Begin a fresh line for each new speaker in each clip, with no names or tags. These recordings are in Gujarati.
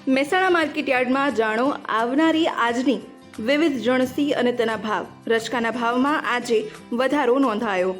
મહેસાણા માર્કેટયાર્ડમાં જાણો આવનારી આજની વિવિધ જણસી અને તેના ભાવ. રચકાના ભાવમાં આજે વધારો નોંધાયો.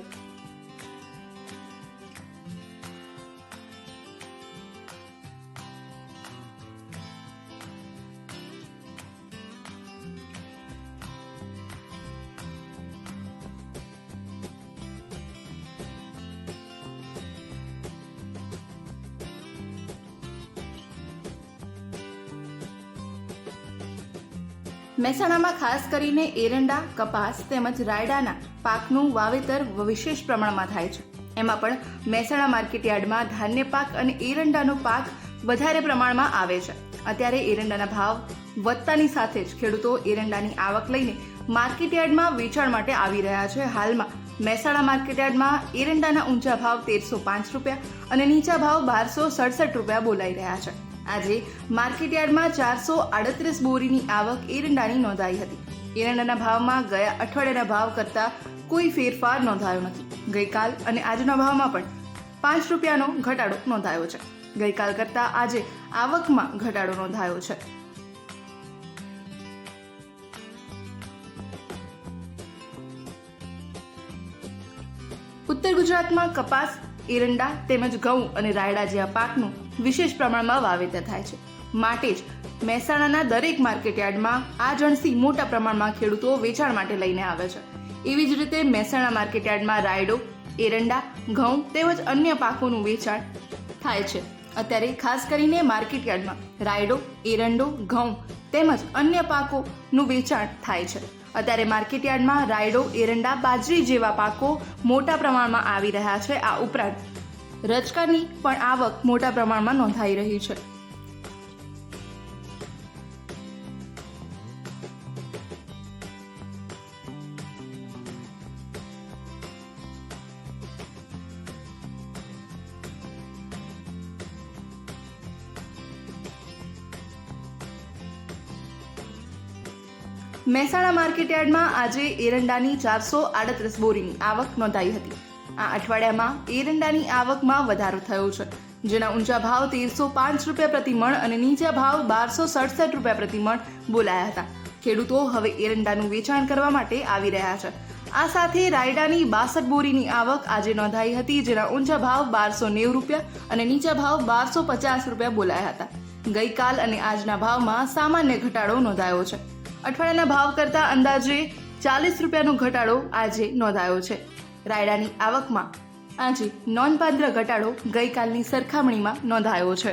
મહેસાણામાં ખાસ કરીને એરંડા, કપાસ તેમજ રાયડાના પાકનું વાવેતર વિશેષ પ્રમાણમાં થાય છે. એમાં પણ મહેસાણા માર્કેટયાર્ડમાં ધાન્ય પાક અને એરંડાનો પાક વધારે પ્રમાણમાં આવે છે. અત્યારે એરંડાના ભાવ વધતાની સાથે જ ખેડૂતો એરંડાની આવક લઈને માર્કેટયાર્ડમાં વેચાણ માટે આવી રહ્યા છે. હાલમાં મહેસાણા માર્કેટયાર્ડમાં એરંડાના ઊંચા ભાવ 1305 રૂપિયા અને નીચા ભાવ 1267 રૂપિયા બોલાઈ રહ્યા છે. આજે માર્કેટયાર્ડમાં 438 બોરીની આવક એરંડાની નોંધાઈ હતી. એરંડાના ભાવમાં ગયા અઠવાડિયાના ભાવ કરતાં કોઈ ફેરફાર નોંધાયો નથી. ગઈકાલ અને આજના ભાવમાં પણ 5 રૂપિયાનો ઘટાડો નોંધાયો છે. ગઈકાલ કરતાં આજે આવકમાં ઘટાડો નોંધાયો છે. ઉત્તર ગુજરાતમાં કપાસ, એરંડા તેમજ ઘઉં અને રાયડા જેવા પાકનું વિશેષ પ્રમાણમાં વાવેતર થાય છે. માટે જ મહેસાણાના દરેક માર્કેટયાર્ડમાં આ જણસી મોટા પ્રમાણમાં ખેડૂતો વેચાણ માટે લઈને આવે છે. એવી જ રીતે મહેસાણા માર્કેટયાર્ડમાં રાયડો, એરંડા, ઘઉં તેમજ અન્ય પાકોનું વેચાણ થાય છે. અત્યારે ખાસ કરીને માર્કેટયાર્ડમાં રાયડો, એરંડો, ઘઉં તેમજ અન્ય પાકોનું વેચાણ થાય છે. અત્યારે માર્કેટયાર્ડમાં રાયડો, એરંડા, બાજરી જેવા પાકો મોટા પ્રમાણમાં આવી રહ્યા છે. આ ઉપરાંત રચકાની પણ આવક મોટા પ્રમાણમાં નોંધાઈ રહી છે. મહેસાણા માર્કેટયાર્ડમાં આજે એરંડાની 438 બોરીની આવક નોંધાઈ હતી. આ અઠવાડિયામાં એરંડાની આવકમાં વધારો થયો છે, જેના ઊંચા ભાવ 1305 રૂપિયા પ્રતિ મણ અને નીચા ભાવ 1267 રૂપિયા પ્રતિ મણ બોલાયા હતા. ખેડૂતો હવે એરંડાનું વેચાણ કરવા માટે આવી રહ્યા છે. આ સાથે રાયડાની 62 બોરીની આવક આજે નોંધાઈ હતી, જેના ઊંચા ભાવ 1290 રૂપિયા અને નીચા ભાવ 1250 રૂપિયા બોલાયા હતા. ગઈકાલ અને આજના ભાવમાં સામાન્ય ઘટાડો નોંધાયો છે. અઠવાડિયાના ભાવ કરતાં અંદાજે 40 રૂપિયાનો ઘટાડો આજે નોંધાયો છે. રાયડાની આવકમાં આજે નોંધપાત્ર ઘટાડો ગઈકાલની સરખામણીમાં નોંધાયો છે.